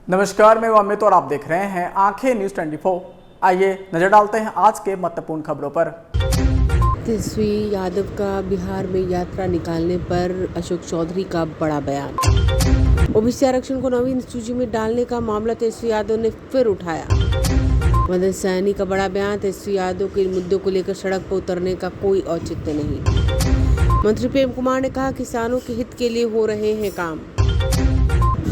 नमस्कार, मैं अमित और आप देख रहे हैं आंखें न्यूज 24। आइए नजर डालते हैं आज के महत्वपूर्ण खबरों पर। तेजस्वी यादव का बिहार में यात्रा निकालने पर अशोक चौधरी का बड़ा बयान। ओबीसी आरक्षण को नवीन सूची में डालने का मामला तेजस्वी यादव ने फिर उठाया। मदन सैनी का बड़ा बयान। तेजस्वी यादव के मुद्दों को लेकर सड़क पर उतरने का कोई औचित्य नहीं। मंत्री प्रेम कुमार ने कहा किसानों के हित के लिए हो रहे हैं काम।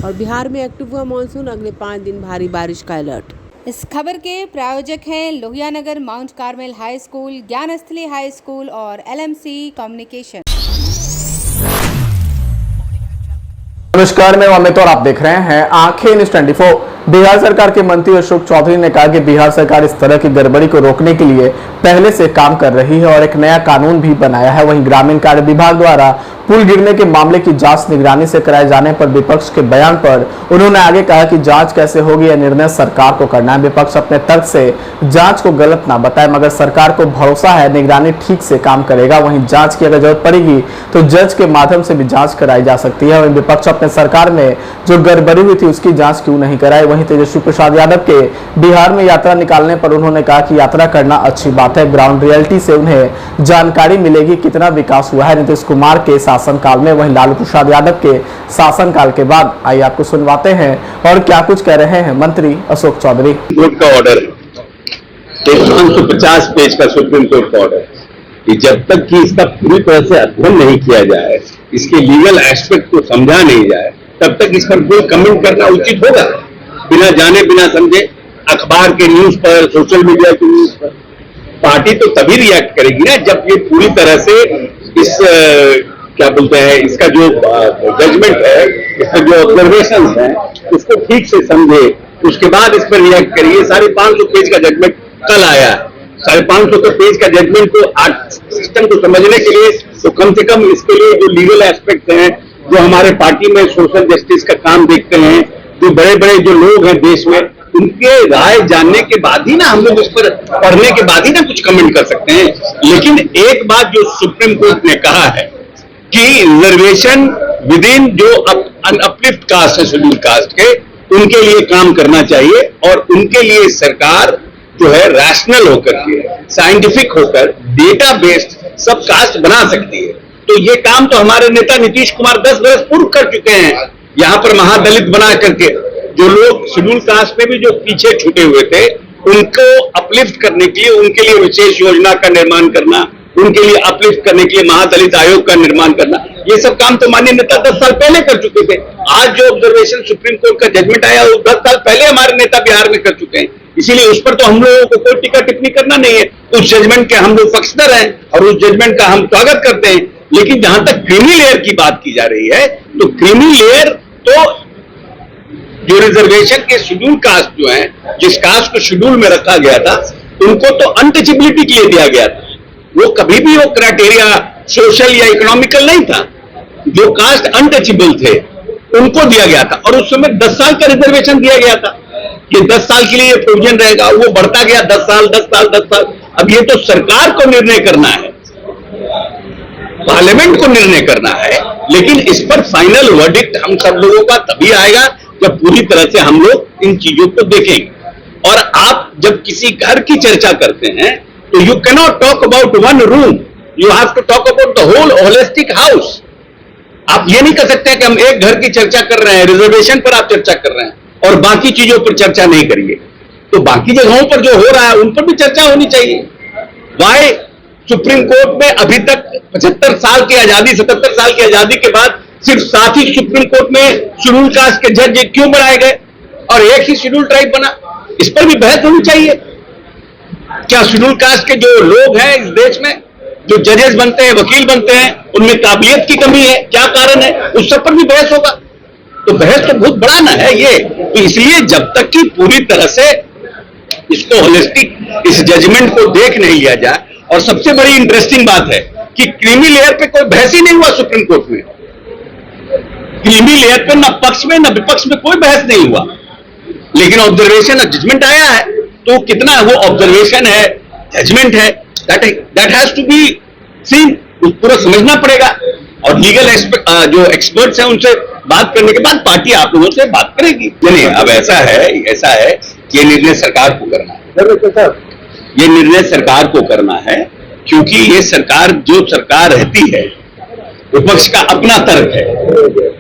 और बिहार में एक्टिव हुआ मानसून, अगले 5 दिन भारी बारिश का अलर्ट। इस खबर के प्रायोजक हैं Lohia Nagar Mount Carmel High School, Gyansthali High School और LMC कम्युनिकेशन। नमस्कार, मैं अमित और आप देख रहे हैं आंखें न्यूज 24। बिहार सरकार के मंत्री अशोक चौधरी ने कहा कि बिहार सरकार इस तरह की गड़बड़ी को रोकने के लिए पहले से काम कर रही है और एक नया कानून भी बनाया है। वहीं ग्रामीण कार्य विभाग द्वारा पुल गिरने के मामले की जांच निगरानी से कराए जाने पर विपक्ष के बयान पर उन्होंने आगे कहा कि जांच कैसे होगी, यह निर्णय सरकार को करना है। विपक्ष अपने तर्क से जांच को गलत ना बताए, मगर सरकार को भरोसा है निगरानी ठीक से काम करेगा। वहीं जांच की अगर जरूरत पड़ेगी तो जज के माध्यम से भी जांच कराई जा सकती है। वहीं विपक्ष अपने सरकार में जो गड़बड़ी हुई थी उसकी जांच क्यों नहीं कराई। वहीं तेजस्वी प्रसाद यादव के बिहार में यात्रा निकालने पर उन्होंने कहा कि यात्रा करना अच्छी बात है, ग्राउंड रियलिटी से उन्हें जानकारी मिलेगी कितना विकास हुआ है नीतीश कुमार के शासनकाल में। वहीं लालू प्रसाद यादव के शासनकाल के बाद आइए आपको सुनवाते हैं और क्या कुछ कह रहे हैं मंत्री अशोक चौधरी। कोर्ट का ऑर्डर है 550 पेज का सुप्रीम कोर्ट का ऑर्डर है। जब तक कि इसका पूरी तरह से अध्ययन नहीं किया जाए, इसके लीगल एस्पेक्ट को समझा नहीं जाए, तब तक इस पर कोई कमेंट करना उचित होगा। बिना जाने बिना समझे अखबार के न्यूज पर, सोशल मीडिया के न्यूज पर पार्टी तो तभी रिएक्ट करेगी ना जब ये पूरी तरह से इस क्या बोलते हैं, इसका जो जजमेंट है, इसका जो ऑब्जर्वेशन है उसको ठीक से समझे, उसके बाद इस पर रिएक्ट करिए। 550 पेज का जजमेंट कल आया है। 550 पेज का जजमेंट को सिस्टम को समझने के लिए तो कम से कम इसके लिए जो लीगल एस्पेक्ट हैं, जो हमारे पार्टी में सोशल जस्टिस का काम देखते हैं, जो बड़े बड़े जो लोग हैं देश में, उनके राय जानने के बाद ही ना हम लोग उस पर पढ़ने के बाद ही ना कुछ कमेंट कर सकते हैं। लेकिन एक बात जो सुप्रीम कोर्ट ने कहा है कि रिजर्वेशन विद इन जो अपलिफ्ट कास्ट है, शेड्यूल कास्ट के, उनके लिए काम करना चाहिए और उनके लिए सरकार जो है रैशनल होकर के, साइंटिफिक होकर, डेटा बेस्ड सब कास्ट बना सकती है। तो ये काम तो हमारे नेता नीतीश कुमार 10 बरस पूर्व कर चुके हैं। यहां पर महादलित बना करके जो लोग शेड्यूल कास्ट में भी जो पीछे छूटे हुए थे उनको अपलिफ्ट करने के लिए, उनके लिए विशेष योजना का निर्माण करना, उनके लिए अपलिफ्ट करने के लिए महादलित आयोग का निर्माण करना, ये सब काम तो माननीय नेता 10 साल पहले कर चुके थे। आज जो ऑब्जर्वेशन सुप्रीम कोर्ट का जजमेंट आया वो 10 साल पहले हमारे नेता बिहार में कर चुके हैं। इसीलिए उस पर तो हम लोगों को कोई टीका टिप्पणी करना नहीं है। उस जजमेंट के हम लोग पक्षधर हैं और उस जजमेंट का हम स्वागत करते हैं। लेकिन जहां तक क्रीमी लेयर की बात की जा रही है, तो क्रीमी लेयर तो जो रिजर्वेशन के शेड्यूल कास्ट जो है, जिस कास्ट को शेड्यूल में रखा गया था, उनको तो अनटचेबिलिटी के लिए दिया गया था। वो कभी भी वो क्राइटेरिया सोशल या इकोनॉमिकल नहीं था। जो कास्ट अनटचेबल थे उनको दिया गया था और उस समय 10 साल का रिजर्वेशन दिया गया था कि 10 साल के लिए प्रोविजन रहेगा। वो बढ़ता गया 10 साल, 10 साल, 10 साल। अब ये तो सरकार को निर्णय करना है, पार्लियामेंट को निर्णय करना है। लेकिन इस पर फाइनल वर्डिक्ट हम सब लोगों का तभी आएगा जब पूरी तरह से हम लोग इन चीजों को देखेंगे। और आप जब किसी घर की चर्चा करते हैं तो you cannot talk about one room, you have to talk about the whole holistic house. आप ये नहीं कर सकते कि हम एक घर की चर्चा कर रहे हैं, रिजर्वेशन पर आप चर्चा कर रहे हैं और बाकी चीजों पर चर्चा नहीं करिए। तो बाकी जगहों पर जो हो रहा है उन पर भी चर्चा होनी चाहिए। वाई सुप्रीम कोर्ट में अभी तक 75 साल की आजादी, 77 साल की आजादी के बाद सिर्फ 7 ही सुप्रीम कोर्ट में शेड्यूल कास्ट के जज क्यों बनाए गए और एक ही शेड्यूल ट्राइब बना? इस पर भी बहस होनी चाहिए। क्या शेड्यूल कास्ट के जो लोग हैं इस देश में, जो जजेस बनते हैं, वकील बनते हैं, उनमें काबिलियत की कमी है? क्या कारण है? उस सब पर भी बहस होगा। तो बहस तो बहुत बड़ा ना है ये। तो इसलिए जब तक कि पूरी तरह से इसको होलिस्टिक, इस जजमेंट को देख नहीं लिया जाए, और सबसे बड़ी इंटरेस्टिंग बात है कि क्रीमी लेयर पे कोई बहस ही नहीं हुआ सुप्रीम कोर्ट में। क्रीमी लेयर पे न पक्ष में न विपक्ष में कोई बहस नहीं हुआ। लेकिन ऑब्जर्वेशन और जजमेंट आया है, तो कितना वो ऑब्जर्वेशन है, जजमेंट है, that has to be seen, पूरा समझना पड़ेगा। और लीगल जो एक्सपर्ट्स हैं उनसे बात करने के बाद पार्टी आप लोगों से बात करेगी। नहीं, अब ऐसा है कि ये निर्णय सरकार को करना है। ये निर्णय सरकार को करना है, क्योंकि ये सरकार जो सरकार रहती है, विपक्ष का अपना तर्क है।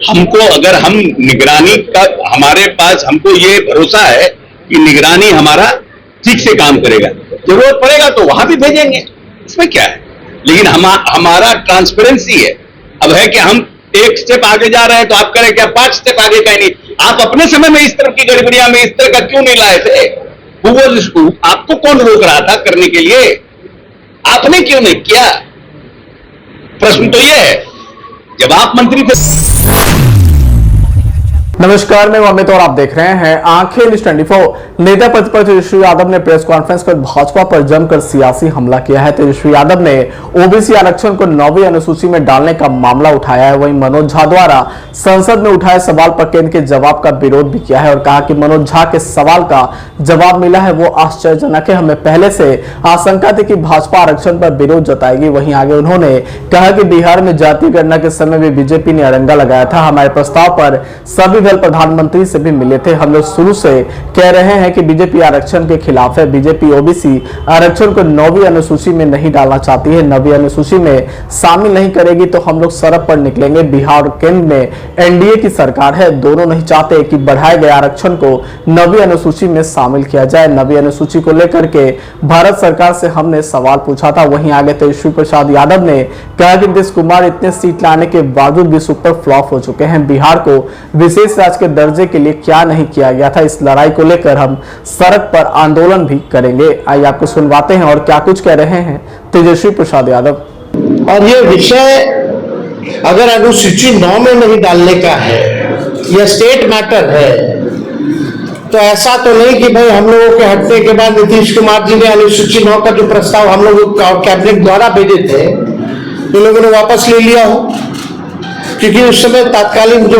हमको अगर हम निगरानी का, हमारे पास हमको ये भरोसा है कि निगरानी हमारा ठीक से काम करेगा। जरूरत पड़ेगा तो वहां भी भेजेंगे, इसमें क्या है। लेकिन हमारा ट्रांसपेरेंसी है। अब है कि हम एक स्टेप आगे जा रहे हैं तो आप करें क्या 5 स्टेप आगे का ही नहीं। आप अपने समय में इस तरह की गड़बड़ियां में इस तरह का क्यों नहीं लाए थे? आपको कौन रोक रहा था करने के लिए? आपने क्यों नहीं किया? प्रश्न तो यह है, जब आप मंत्री थे। नमस्कार, मैं अमित और आप देख रहे हैं आंखें न्यूज़ 24। नेता प्रतिपक्ष तेजस्वी यादव ने प्रेस कॉन्फ्रेंस कर भाजपा पर जमकर सियासी हमला किया है। तेजस्वी यादव ने ओबीसी आरक्षण को 9वीं अनुसूची में डालने का मामला उठाया है। वहीं मनोज झा द्वारा संसद में उठाए सवाल पर केंद्र के जवाब का विरोध भी किया है और कहा कि मनोज झा के सवाल का जवाब मिला है वो आश्चर्यजनक है। हमें पहले से आशंका थी कि भाजपा आरक्षण पर विरोध जताएगी। वहीं आगे उन्होंने कहा कि बिहार में जाति गणना के समय भी बीजेपी ने अड़ंगा लगाया था। हमारे प्रस्ताव पर सभी प्रधानमंत्री से भी मिले थे। हम लोग शुरू से कह रहे हैं कि बीजेपी आरक्षण के खिलाफ है। बीजेपी ओबीसी आरक्षण को 9वीं अनुसूची में नहीं डालना चाहती है। 9वीं अनुसूची में शामिल नहीं करेगी तो हम लोग सड़क पर निकलेंगे। बिहार और केंद्र में एनडीए की सरकार है, दोनों नहीं चाहते कि बढ़ाए गए आरक्षण को 9वीं अनुसूची में शामिल किया जाए। 9वीं अनुसूची को लेकर के भारत सरकार से हमने सवाल पूछा था। वहीं आगे तेजस्वी प्रसाद यादव ने कहा कि नीतीश कुमार इतने सीट लाने के बावजूद भी सुपर फ्लॉप हो चुके हैं। बिहार को विशेष राज्य के दर्जे के लिए क्या नहीं किया गया था, इस लड़ाई को लेकर हम सड़क पर आंदोलन भी करेंगे। आइए आपको सुनवाते हैं और क्या कुछ कह रहे हैं तेजस्वी प्रसाद यादव। और ये विषय अगर अनुसूची 9 में नहीं डालने का है, यह स्टेट मैटर है, तो ऐसा तो नहीं कि भाई हम लोगों के हटने के बाद नीतीश कुमार जी ने अनुसूची 9 का जो प्रस्ताव हम लोग कैबिनेट द्वारा भेजे थे, तो लोगों ने वापस ले लिया हो। क्योंकि उस समय तत्कालीन जो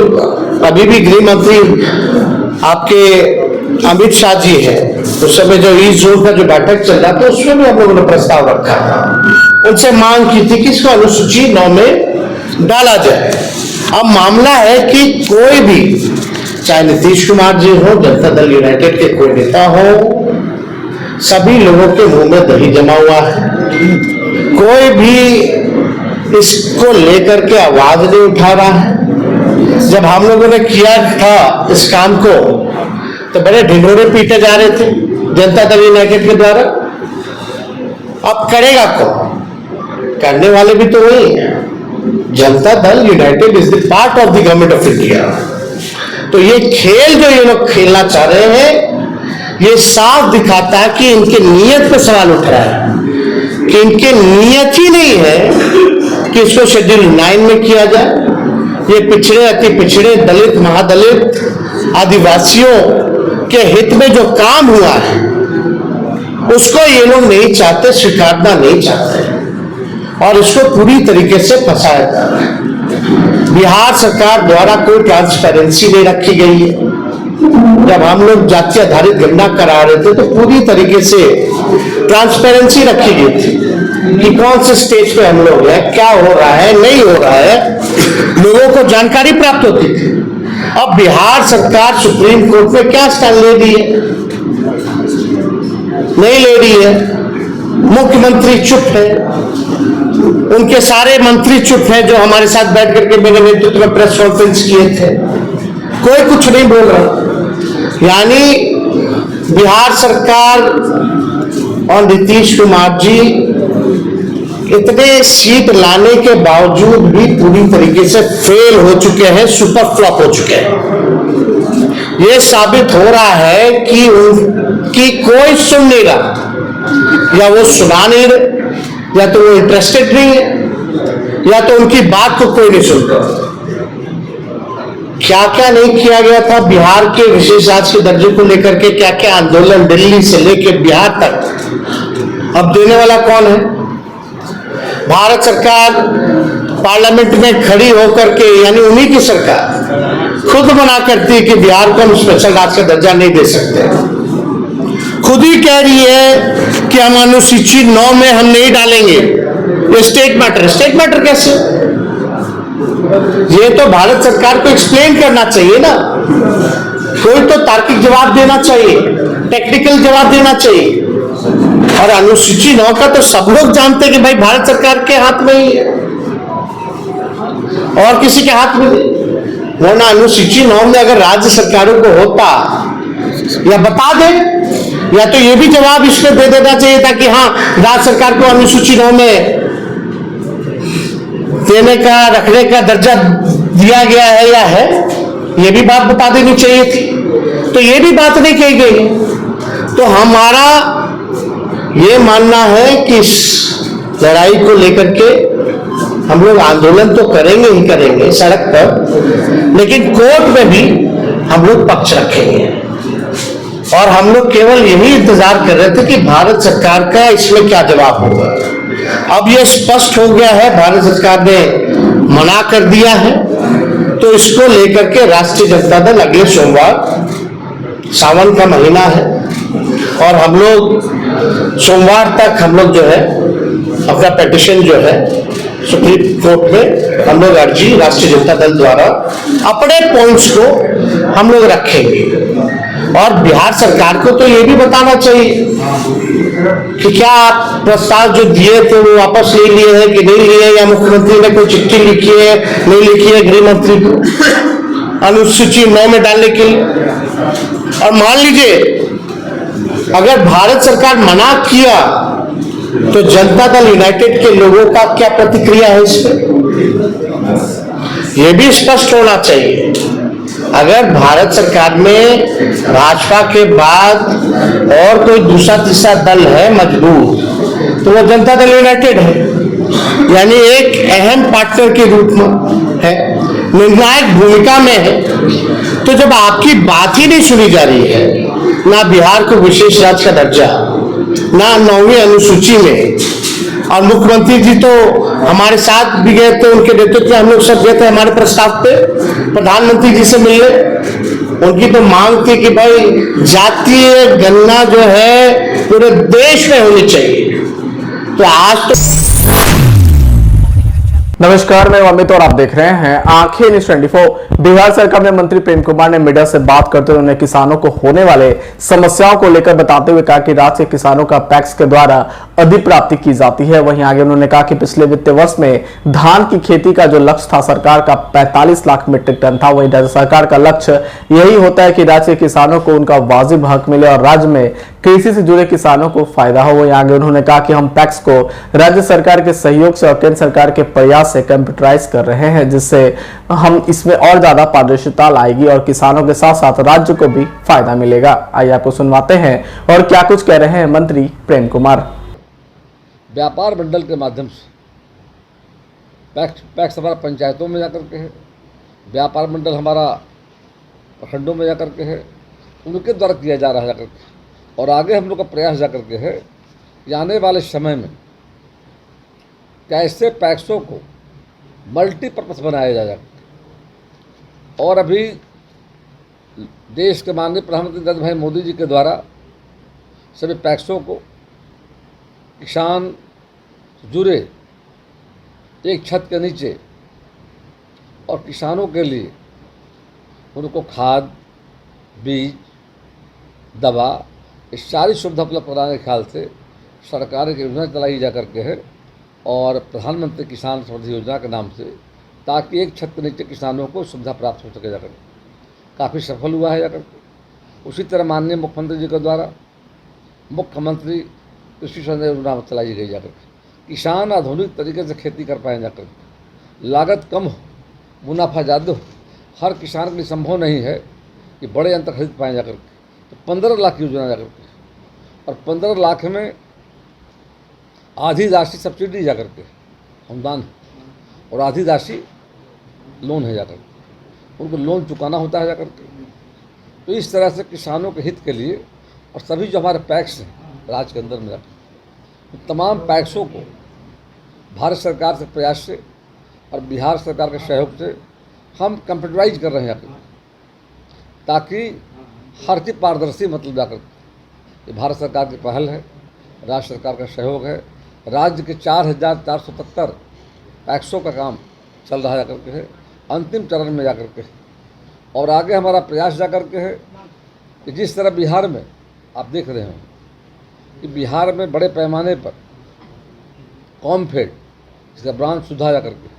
अभी भी गृह मंत्री आपके अमित शाह जी है, उस समय जो ईस्ट जोन का जो बैठक चल रहा था उसमें भी हम लोगों ने प्रस्ताव रखा था। उनसे मांग की थी कि इसको अनुसूची 9 में डाला जाए। अब मामला है कि कोई भी, चाहे नीतीश कुमार जी हो, जनता दल यूनाइटेड के कोई नेता हो, सभी लोगों के मुंह में दही जमा हुआ है। कोई भी इसको लेकर के आवाज नहीं उठा रहा है। जब हम लोगों ने किया था इस काम को तो बड़े ढिंढोरे पीटे जा रहे थे जनता दल यूनाइटेड के द्वारा। अब करेगा कौन? करने वाले भी तो वही है। Janata Dal United is the part of the government of India. तो ये खेल जो ये लोग खेलना चाह रहे हैं, ये साफ दिखाता है कि इनके नियत पे सवाल उठ रहा है, कि इनके नियत ही नहीं है कि इसको शेड्यूल 9 में किया जाए। ये पिछड़े, अति पिछड़े, दलित, महादलित, आदिवासियों के हित में जो काम हुआ है उसको ये लोग नहीं चाहते, स्वीकारना नहीं चाहते और इसको पूरी तरीके से फंसाया जा रहा है। बिहार सरकार द्वारा कोई ट्रांसपेरेंसी नहीं रखी गई है। जब हम लोग जाति आधारित गणना करा रहे थे तो पूरी तरीके से ट्रांसपेरेंसी रखी गई थी कि कौन से स्टेज पे हम लोग हैं, क्या हो रहा है, नहीं हो रहा है, लोगों को जानकारी प्राप्त होती थी। अब बिहार सरकार सुप्रीम कोर्ट में क्या स्टैंड ले रही है? नहीं ले रही है। मुख्यमंत्री चुप है, उनके सारे मंत्री चुप हैं जो हमारे साथ बैठ करके मेरे नेतृत्व में प्रेस कॉन्फ्रेंस किए थे, कोई कुछ नहीं बोल रहा। यानी बिहार सरकार और नीतीश कुमार जी इतने सीट लाने के बावजूद भी पूरी तरीके से फेल हो चुके हैं, सुपर फ्लॉप हो चुके हैं। यह साबित हो रहा है कि उनकी कोई सुन नहीं रहा, या वो सुना नहीं रहे, या तो वो इंटरेस्टेड नहीं है, या तो उनकी बात को कोई नहीं सुनता। क्या क्या नहीं किया गया था बिहार के विशेष राज्य के दर्जे को लेकर के, क्या क्या आंदोलन दिल्ली से लेकर बिहार तक। अब देने वाला कौन है? भारत सरकार पार्लियामेंट में खड़ी होकर के, यानी उन्हीं की सरकार खुद मना करती है कि बिहार को हम स्पेशल राज्य का दर्जा नहीं दे सकते। खुद ही कह रही है कि हम अनुसूची 9 में हम नहीं डालेंगे। ये स्टेट मैटर। स्टेट मैटर कैसे? ये तो भारत सरकार को एक्सप्लेन करना चाहिए ना, कोई तो तार्किक जवाब देना चाहिए, टेक्निकल जवाब देना चाहिए। और अनुसूची 9 का तो सब लोग जानते हैं कि भाई भारत सरकार के हाथ में ही है और किसी के हाथ में नहीं। वो ना अनुसूची 9 में अगर राज्य सरकारों को होता या बता दे, या तो ये भी जवाब इसमें दे देना चाहिए था कि हाँ राज्य सरकार को अनुसूची 9 में देने का, रखने का दर्जा दिया गया है या है, ये भी बात बता देनी चाहिए थी। तो ये भी बात नहीं कही गई। तो हमारा ये मानना है कि इस लड़ाई को लेकर के हम लोग आंदोलन तो करेंगे ही करेंगे सड़क पर, लेकिन कोर्ट में भी हम लोग पक्ष रखेंगे। और हम लोग केवल यही इंतजार कर रहे थे कि भारत सरकार का इसमें क्या जवाब होगा। अब यह स्पष्ट हो गया है, भारत सरकार ने मना कर दिया है, तो इसको लेकर के राष्ट्रीय जनता दल अगले सोमवार, सावन का महीना है और हम लोग सोमवार तक हम लोग जो है अपना पिटीशन जो है सुप्रीम कोर्ट में हम लोग अर्जी राष्ट्रीय जनता दल द्वारा अपने पॉइंट्स को हम लोग रखेंगे। और बिहार सरकार को तो ये भी बताना चाहिए कि क्या आप प्रस्ताव जो दिए थे वो वापस ले लिए हैं कि नहीं लिए, या मुख्यमंत्री ने कोई चिट्ठी लिखी है नहीं लिखी है गृह मंत्री को अनुसूची 9 में डालने के लिए। और मान लीजिए अगर भारत सरकार मना किया तो जनता दल यूनाइटेड के लोगों का क्या प्रतिक्रिया है इस पर, यह भी स्पष्ट होना चाहिए। अगर भारत सरकार में भाजपा के बाद और कोई दूसरा तीसरा दल है मजबूत, तो वो जनता दल यूनाइटेड है, यानी एक अहम पार्टनर के रूप में है, निर्णायक भूमिका में है। तो जब आपकी बात ही नहीं सुनी जा रही है, ना बिहार को विशेष राज्य का दर्जा, ना 9वीं अनुसूची में, और मुख्यमंत्री जी तो हमारे साथ भी गए थे, उनके नेतृत्व में हम लोग सब गए थे हमारे प्रस्ताव पे प्रधानमंत्री जी से मिलने। उनकी तो मांग थी कि भाई जातीय गणना जो है पूरे देश में होनी चाहिए। तो आज तो नमस्कार, मैं अमित और आप देख रहे हैं आंखें न्यूज 24। बिहार सरकार में मंत्री प्रेम कुमार ने मीडिया से बात करते हुए उन्हें किसानों को होने वाले समस्याओं को लेकर बताते हुए कहा कि राज्य के किसानों का पैक्स के द्वारा अधिप्राप्ति की जाती है। वहीं आगे उन्होंने कहा कि पिछले वित्तीय वर्ष में धान की खेती का जो लक्ष्य था सरकार का 45 लाख मीट्रिक टन था, वहीं राज्य सरकार का लक्ष्य यही होता है कि राज्य के किसानों को उनका वाजिब हक मिले और राज्य में कृषि से जुड़े किसानों को फायदा हो। वहीं आगे उन्होंने कहा कि हम पैक्स को राज्य सरकार के सहयोग से और केंद्र सरकार के प्रयास से कंप्यूटराइज कर रहे हैं, जिससे हम इसमें और ज्यादा पारदर्शिता लाएगी और किसानों के साथ साथ राज्य को भी फायदा मिलेगा। आइए आपको सुनवाते हैं और क्या कुछ कह रहे हैं मंत्री प्रेम कुमार। व्यापार मंडल के माध्यम से पैक्स हमारा पंचायतों में जाकर के है, व्यापार मंडल हमारा प्रखंडों में जाकर के है, उनके द्वारा किया जा रहा है जाकर के। और आगे हम लोग का प्रयास जाकर के है कि आने वाले समय में कैसे पैक्सों को मल्टीपर्पज़ बनाया जाए। और अभी देश के माननीय प्रधानमंत्री नरेंद्र भाई मोदी जी के द्वारा सभी पैक्सों को किसान जुड़े एक छत के नीचे और किसानों के लिए उनको खाद, बीज, दवा, इस सारी सुविधा उपलब्ध कराने के ख्याल से सरकार की योजना चलाई जा करके है और प्रधानमंत्री किसान समृद्धि योजना के नाम से, ताकि एक छत के नीचे किसानों को सुविधा प्राप्त हो सके जाकर, काफ़ी सफल हुआ है जाकर। उसी तरह माननीय मुख्यमंत्री जी के द्वारा मुख्यमंत्री कृषि संजय योजना चलाई गई जाकर, किसान आधुनिक तरीके से खेती कर पाए जाकर, लागत कम हो, मुनाफा ज़्यादा हो। हर किसान के लिए संभव नहीं है कि बड़े यंत्र खरीद पाए जाकर, तो 15 लाख की योजना जाकर के, और 15 लाख में आधी राशि सब्सिडी जाकर के अनुदान और आधी राशि लोन है जाकर, उनको लोन चुकाना होता है जाकर के। तो इस तरह से किसानों के हित के लिए और सभी जो हमारे पैक्स हैं राज्य के अंदर में जाकर, तो तमाम पैक्सों को भारत सरकार से प्रयास से और बिहार सरकार के सहयोग से हम कंप्यूटराइज कर रहे हैं जाकर, ताकि हर की पारदर्शी मतलब जाकर, ये भारत सरकार की पहल है, राज्य सरकार का सहयोग है। राज्य के 4,477 पैक्सों का काम चल रहा जाकर के है, अंतिम चरण में जाकर के है। और आगे हमारा प्रयास जाकर के है कि जिस तरह बिहार में आप देख रहे हो कि बिहार में बड़े पैमाने पर कॉमफेड जिसका ब्रांड सुधा जाकर के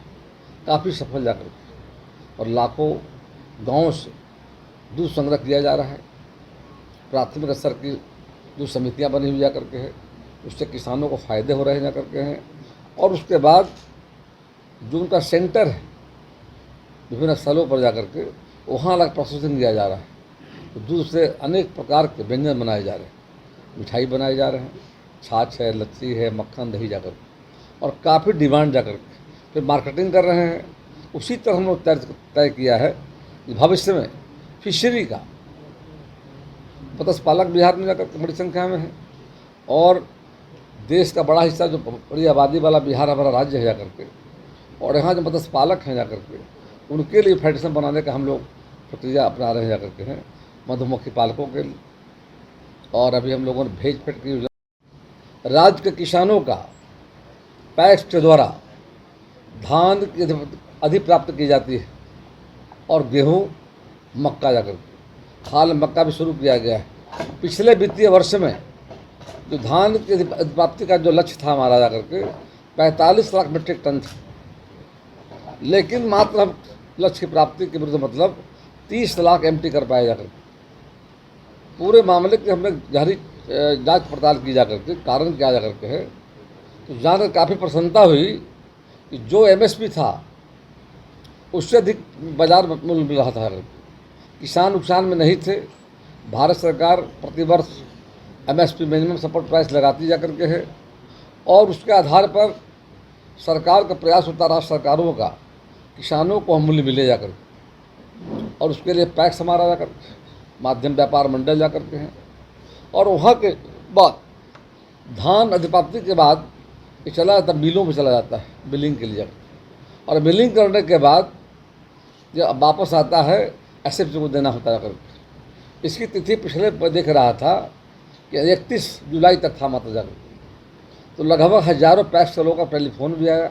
काफ़ी सफल जाकर के, और लाखों गांवों से दूध संग्रह किया जा रहा है। प्राथमिक स्तर की जो समितियां बनी हुई जाकर के है, उससे किसानों को फ़ायदे हो रहे जाकर के हैं। और उसके बाद जो उनका सेंटर है विभिन्न स्थलों पर जाकर के वहाँ अलग प्रोसेसिंग किया जा रहा है, तो दूध से अनेक प्रकार के व्यंजन बनाए जा रहे हैं, मिठाई बनाए जा रहे हैं, छाछ है, लस्सी है, मक्खन, दही जाकर के, और काफ़ी डिमांड जाकर के फिर मार्केटिंग कर रहे हैं। उसी तरह हम लोग तय किया है कि भविष्य में फिशरी का मत्स्य पालक बिहार में जाकर के बड़ी संख्या में है, और देश का बड़ा हिस्सा जो बड़ी आबादी वाला बिहार हमारा राज्य है जाकर के, और यहाँ जो मत्स्य पालक हैं जाकर के उनके लिए फेडरेशन बनाने का हम लोग प्रक्रिया अपना रहे हैं जाकर के हैं, मधुमक्खी पालकों के लिए। और अभी हम लोगों ने भेज फेट की राज्य के किसानों का पैक्स के द्वारा धान की अधिप्राप्त की जाती है, और गेहूँ, मक्का जाकर के हाल में मक्का भी शुरू किया गया है। पिछले वित्तीय वर्ष में जो धान की अधिप्राप्ति का जो लक्ष्य था हमारा जाकर के 45 लाख मीट्रिक टन था, लेकिन मात्र हम लक्ष्य की प्राप्ति के विरुद्ध मतलब 30 लाख MT कर पाए जाकर। पूरे मामले की हमने गहरी जांच पड़ताल की जाकर के कारण क्या जाकर के है, तो जानकर काफ़ी प्रसन्नता हुई कि जो MSP था उससे अधिक बाजार मूल्य मिल रहा था। किसान नुकसान में नहीं थे। भारत सरकार प्रतिवर्ष MSP मिनिमम सपोर्ट प्राइस लगाती जाकर के है, और उसके आधार पर सरकार का प्रयास होता रहा सरकारों का किसानों को मूल्य मिले जाकर, और उसके लिए पैक्स हमारा जाकर माध्यम व्यापार मंडल जाकर के हैं। और वहाँ के बाद धान अधिप्राप्ति के बाद ये चला जाता मिलों में चला जाता है बिलिंग के लिए जाकर, और बिलिंग करने के बाद जब वापस आता है SFC को देना होता है जाकर। इसकी तिथि पिछले पर देख रहा था कि 31 जुलाई तक था मात्र जाकर, तो लगभग हज़ारों पैक्स वालों का टेलीफोन भी आया,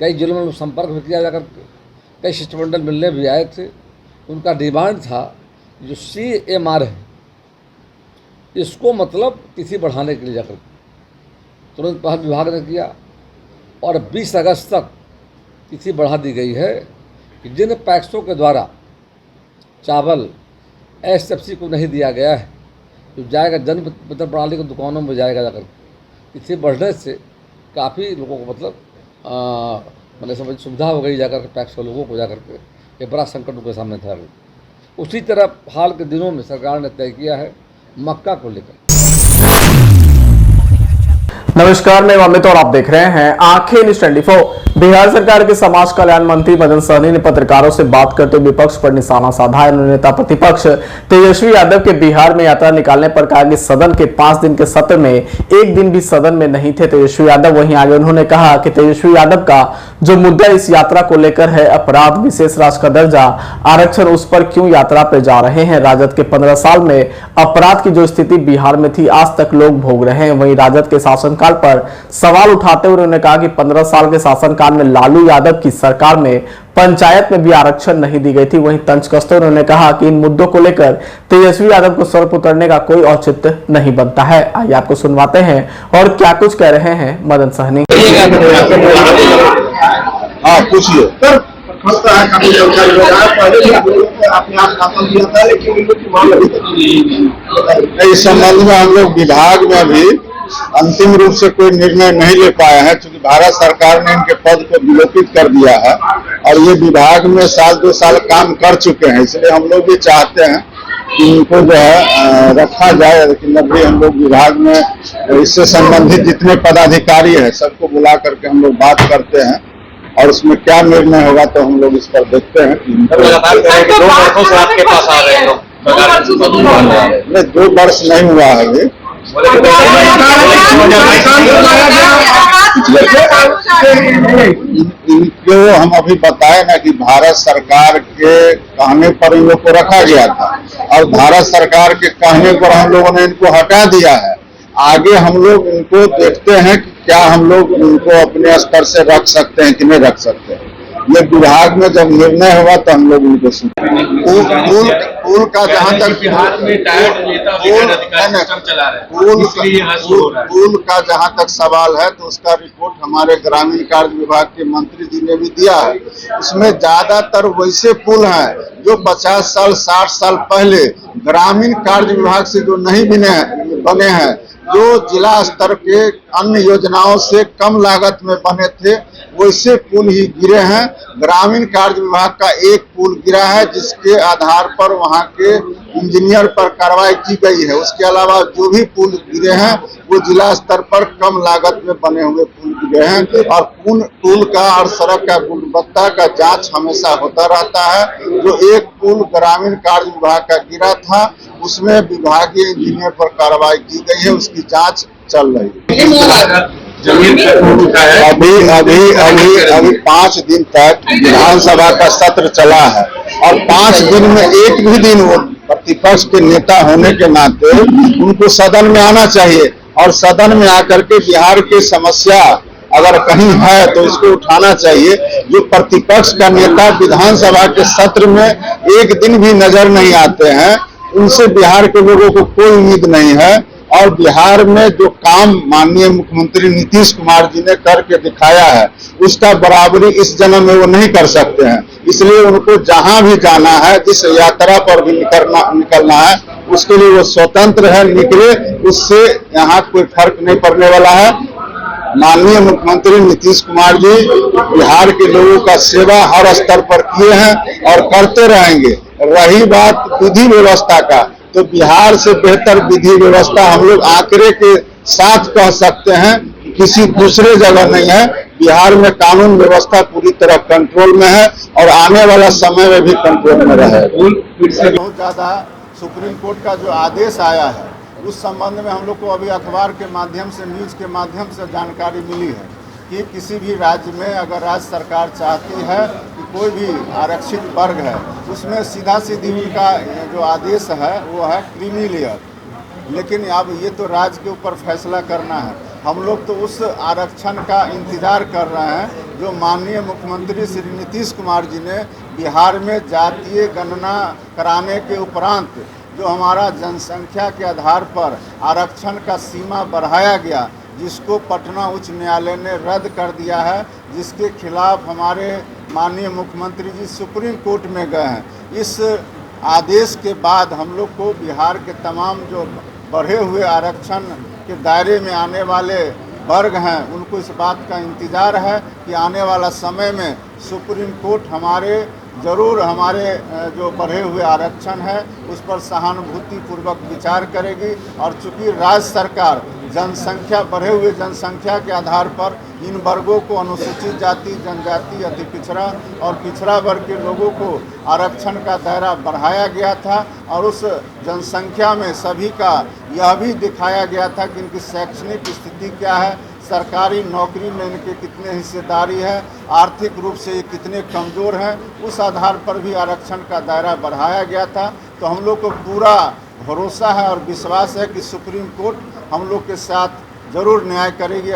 कई जिलों में संपर्क भी किया जाकर, कई शिष्टमंडल मिलने भी आए थे। उनका डिमांड था जो CMR है इसको मतलब तिथि बढ़ाने के लिए जाकर तुरंत पहल विभाग ने किया, और 20 अगस्त तक तिथि बढ़ा दी गई है कि जिन पैक्सों के द्वारा चावल SFC को नहीं दिया गया है जो जाएगा जन वितरण प्रणाली की दुकानों में जाएगा जाकर। तिथि बढ़ने से काफ़ी लोगों को मतलब समझ सुविधा हो गई जाकर के पैक्स के लोगों को जाकर के, ये बड़ा संकट उनके सामने था। उसी तरह हाल के दिनों में सरकार ने तय किया है मक्का को लेकर। नमस्कार, मैं अमित और आप देख रहे हैं आंखें न्यूज़ 24। बिहार सरकार के समाज कल्याण मंत्री मदन सहनी ने पत्रकारों से बात करते हुए विपक्ष पर निशाना साधा। नेता प्रतिपक्ष तेजस्वी यादव के बिहार में यात्रा निकालने पर कहा कि सदन के 5 दिन के सत्र में एक दिन भी सदन में नहीं थे तेजस्वी यादव। वहीं आगे उन्होंने कहा कि तेजस्वी यादव का जो मुद्दा इस यात्रा को लेकर है, अपराध, विशेष राज्य का दर्जा, आरक्षण, उस पर क्यों यात्रा पे जा रहे हैं। राजद के 15 साल में अपराध की जो स्थिति बिहार में थी आज तक लोग भोग रहे हैं। वहीं राजद के शासनकाल पर सवाल उठाते हुए उन्होंने कहा कि 15 साल के शासनकाल में लालू यादव की सरकार में पंचायत में भी आरक्षण नहीं दी गई थी। वहीं तंज कसते उन्होंने कहा कि इन मुद्दों को लेकर तेजस्वी यादव को सर पर उतरने का कोई औचित्य नहीं बनता है। आइए आपको सुनवाते हैं और क्या कुछ कह रहे हैं मदन सहनी। हाँ पूछिए। काफी जानकारी हो रहा है, पहले भी आपने आश्वासन दिया था लेकिन इन लोग की मांग अभी तक नहीं। इस संबंध में हम लोग विभाग में अभी अंतिम रूप से कोई निर्णय नहीं ले पाए हैं, क्योंकि भारत सरकार ने इनके पद को विलोपित कर दिया है और ये विभाग में 1-2 साल काम कर चुके हैं। इसलिए हम लोग भी चाहते हैं कि इनको जो है रखा जाए, लेकिन अभी हम लोग विभाग में इससे संबंधित जितने पदाधिकारी हैं सबको बुला करके हम लोग बात करते हैं, और उसमें क्या निर्णय होगा तो हम लोग इस पर देखते हैं। 2 वर्षों से आपके पास आ रहे हैं लोग? 2 वर्ष नहीं हुआ है अभी। इनको हम अभी बताए ना कि भारत सरकार के कहने पर इन लोग को रखा गया था, और भारत सरकार के कहने पर हम लोगों ने इनको हटा दिया है। आगे हम लोग इनको देखते हैं कि क्या हम लोग इनको अपने स्तर से रख सकते हैं कि नहीं रख सकते हैं। ये विभाग में जब निर्णय हुआ तो हम लोग उनको पुल का जहाँ तक बिहार में डायट नेता विज्ञान अधिकारी सिस्टम चला रहे हैं, इसलिए ये हादसा हो रहा है। पुल का जहाँ तक सवाल है तो उसका रिपोर्ट हमारे ग्रामीण कार्य विभाग के मंत्री जी ने भी दिया है। उसमें ज्यादातर वैसे पुल हैं जो 50 साल 60 साल पहले ग्रामीण कार्य विभाग से जो नहीं बने हैं, जो जिला स्तर के अन्य योजनाओं से कम लागत में बने थे, वैसे पुल ही गिरे हैं। ग्रामीण कार्य विभाग का एक पुल गिरा है जिसके आधार पर वहां के इंजीनियर पर कार्रवाई की गई है। उसके अलावा जो भी पुल गिरे हैं वो जिला स्तर पर कम लागत में बने हुए पुल गिरे हैं। और पुल का और सड़क का गुणवत्ता का जांच हमेशा होता रहता है। जो एक पुल ग्रामीण कार्य विभाग का गिरा था उसमें विभागीय इंजीनियर पर कार्रवाई की गई है, उसकी जांच चल रही है। अभी 5 दिन तक विधानसभा का सत्र चला है और 5 दिन में एक भी दिन वो प्रतिपक्ष के नेता होने के नाते उनको सदन में आना चाहिए और सदन में आकर के बिहार की समस्या अगर कहीं है तो इसको उठाना चाहिए। जो प्रतिपक्ष का नेता विधानसभा के सत्र में एक दिन भी नजर नहीं आते हैं, उनसे बिहार के लोगों को कोई उम्मीद नहीं है। और बिहार में जो काम माननीय मुख्यमंत्री नीतीश कुमार जी ने करके दिखाया है उसका बराबरी इस जन्म में वो नहीं कर सकते हैं। इसलिए उनको जहां भी जाना है, जिस यात्रा पर भी निकलना है, उसके लिए वो स्वतंत्र है, निकले, उससे यहाँ कोई फर्क नहीं पड़ने वाला है। माननीय मुख्यमंत्री नीतीश कुमार जी बिहार के लोगों का सेवा हर स्तर पर किए हैं और करते रहेंगे। रही बात विधि व्यवस्था का, तो बिहार से बेहतर विधि व्यवस्था हम लोग आंकड़े के साथ कह सकते हैं, किसी दूसरे जगह नहीं है। बिहार में कानून व्यवस्था पूरी तरह कंट्रोल में है और आने वाला समय में भी कंट्रोल में रहेगा। बहुत ज्यादा सुप्रीम कोर्ट का जो आदेश आया है उस संबंध में हम लोग को अभी अखबार के माध्यम से, न्यूज के माध्यम से जानकारी मिली है कि किसी भी राज्य में अगर राज्य सरकार चाहती है कि कोई भी आरक्षित वर्ग है उसमें सीधा सीधी उनका जो आदेश है वो है क्रीमी लेयर। लेकिन अब ये तो राज्य के ऊपर फैसला करना है। हम लोग तो उस आरक्षण का इंतजार कर रहे हैं जो माननीय मुख्यमंत्री श्री नीतीश कुमार जी ने बिहार में जातीय गणना कराने के उपरांत जो हमारा जनसंख्या के आधार पर आरक्षण का सीमा बढ़ाया गया, जिसको पटना उच्च न्यायालय ने रद्द कर दिया है, जिसके खिलाफ हमारे माननीय मुख्यमंत्री जी सुप्रीम कोर्ट में गए हैं। इस आदेश के बाद हम लोग को बिहार के तमाम जो बढ़े हुए आरक्षण के दायरे में आने वाले वर्ग हैं उनको इस बात का इंतज़ार है कि आने वाला समय में सुप्रीम कोर्ट ज़रूर हमारे जो बढ़े हुए आरक्षण है उस पर सहानुभूतिपूर्वक विचार करेगी। और चूँकि राज्य सरकार बढ़े हुए जनसंख्या के आधार पर इन वर्गों को अनुसूचित जाति, जनजाति, अति पिछड़ा और पिछड़ा वर्ग के लोगों को आरक्षण का दायरा बढ़ाया गया था और उस जनसंख्या में सभी का यह भी दिखाया गया था कि इनकी शैक्षणिक स्थिति क्या है, सरकारी नौकरी में इनके कितने हिस्सेदारी है, आर्थिक रूप से ये कितने कमज़ोर हैं, उस आधार पर भी आरक्षण का दायरा बढ़ाया गया था। तो हम लोग को पूरा भरोसा है और विश्वास है कि सुप्रीम कोर्ट हम लोग के साथ ज़रूर न्याय करेगी।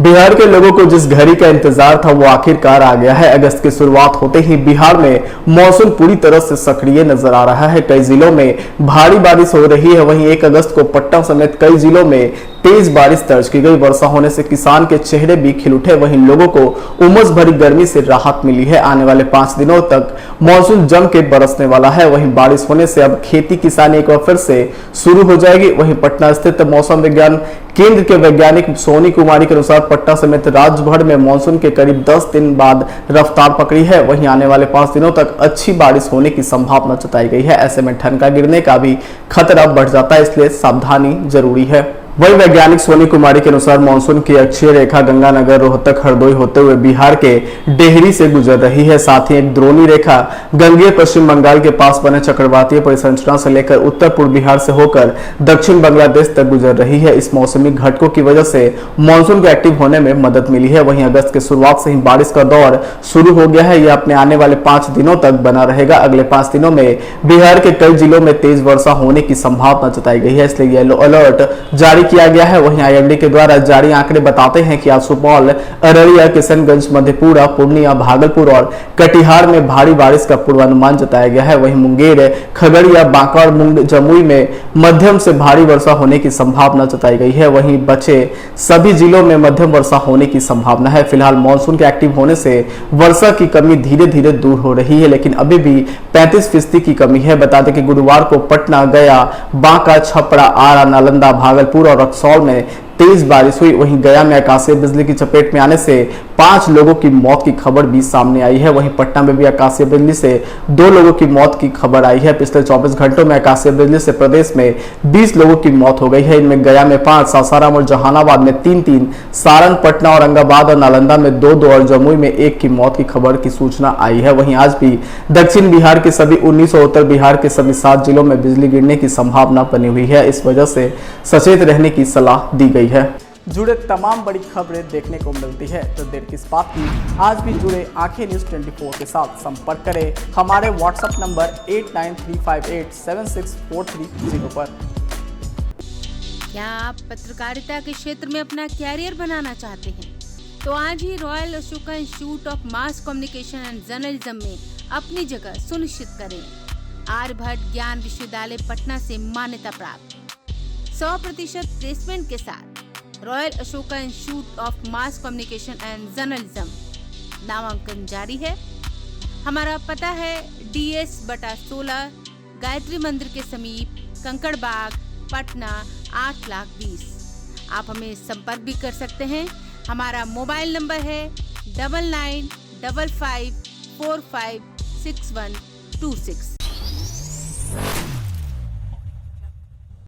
बिहार के लोगों को जिस घड़ी का इंतजार था वो आखिरकार आ गया है। अगस्त की शुरुआत होते ही बिहार में मॉनसून पूरी तरह से सक्रिय नजर आ रहा है। कई जिलों में भारी बारिश हो रही है। वहीं 1 अगस्त को पटना समेत कई जिलों में तेज बारिश दर्ज की गई। वर्षा होने से किसान के चेहरे भी खिल उठे। वहीं लोगों को उमस भरी गर्मी से राहत मिली है। आने वाले 5 दिनों तक मॉनसून जम के बरसने वाला है। वहीं बारिश होने से अब खेती किसानी एक बार फिर से शुरू हो जाएगी। वहीं पटना स्थित मौसम विज्ञान केंद्र के वैज्ञानिक सोनी कुमारी के अनुसार पटना समेत राज्य भर में मॉनसून के करीब 10 दिन बाद रफ्तार पकड़ी है। वहीं आने वाले 5 दिनों तक अच्छी बारिश होने की संभावना जताई गई है। ऐसे में ठनका गिरने का भी खतरा बढ़ जाता है, इसलिए सावधानी जरूरी है। वही वैज्ञानिक सोनी कुमारी के अनुसार मानसून की अक्षीय रेखा गंगानगर, रोहतक, हरदोई होते हुए बिहार के डेहरी से गुजर रही है। साथ ही एक द्रोणी रेखा गंगेय पश्चिम बंगाल के पास बने चक्रवातीय परिसंरचना से लेकर उत्तर पूर्व बिहार से होकर दक्षिण बांग्लादेश तक गुजर रही है। इस मौसमी घटकों की वजह से मानसून के एक्टिव होने में मदद मिली है। वहीं अगस्त की शुरुआत से ही बारिश का दौर शुरू हो गया है। यह अपने आने वाले 5 दिनों तक बना रहेगा। अगले 5 दिनों में बिहार के कई जिलों में तेज वर्षा होने की संभावना जताई गई है, इसलिए येलो अलर्ट जारी किया गया है। वहीं आईएमडी के द्वारा जारी आंकड़े बताते हैं कि आज सुपौल, अररिया, किशनगंज, मधेपुरा, पूर्णिया, भागलपुर और कटिहार में भारी बारिश का पूर्वानुमान जताया गया है। वहीं मुंगेर, खगड़िया, बांका और जमुई में मध्यम से भारी वर्षा होने की संभावना जताई गई है। वहीं बचे सभी जिलों में मध्यम वर्षा होने की संभावना है। फिलहाल मानसून के एक्टिव होने से वर्षा की कमी धीरे धीरे दूर हो रही है, लेकिन अभी भी 35% की कमी है। बता दें कि गुरुवार को पटना, गया, बांका, छपरा, आरा, नालंदा, भागलपुर और रक्सौल में तेज बारिश हुई। वहीं गया में आकाशीय बिजली की चपेट में आने से 5 लोगों की मौत की खबर भी सामने आई है। वहीं पटना में भी आकाशीय बिजली से 2 लोगों की मौत की खबर आई है। पिछले 24 घंटों में आकाशीय बिजली से प्रदेश में 20 लोगों की मौत हो गई है। इनमें गया में 5, सासाराम और जहानाबाद में 3, सारण, पटना, औरंगाबाद और नालंदा में 2 और जमुई में 1 की मौत की खबर की सूचना आई है। वहीं आज भी दक्षिण बिहार के सभी 19 और उत्तर बिहार के सभी 7 जिलों में बिजली गिरने की संभावना बनी हुई है। इस वजह से सचेत रहने की सलाह दी गई है। जुड़े तमाम बड़ी खबरें देखने को मिलती है, तो देर किस बात की, आज भी जुड़े आंखें न्यूज़ 24 के साथ। संपर्क करें हमारे व्हाट्सएप नंबर 8935876430 पर। क्या आप पत्रकारिता के क्षेत्र में अपना कैरियर बनाना चाहते हैं? तो आज ही Royal Ashoka Institute of Mass Communication and Journalism में अपनी जगह सुनिश्चित करें। आर्यभट्ट ज्ञान विश्वविद्यालय पटना से मान्यता प्राप्त 100% प्लेसमेंट के साथ royal Ashoka Institute of Mass Communication and journalism नामांकन जारी है। हमारा पता है DS/16 गायत्री मंदिर के समीप, कंकड़ बाग, पटना 8,20,000। आप हमें संपर्क भी कर सकते हैं। हमारा मोबाइल नंबर है 9955456126।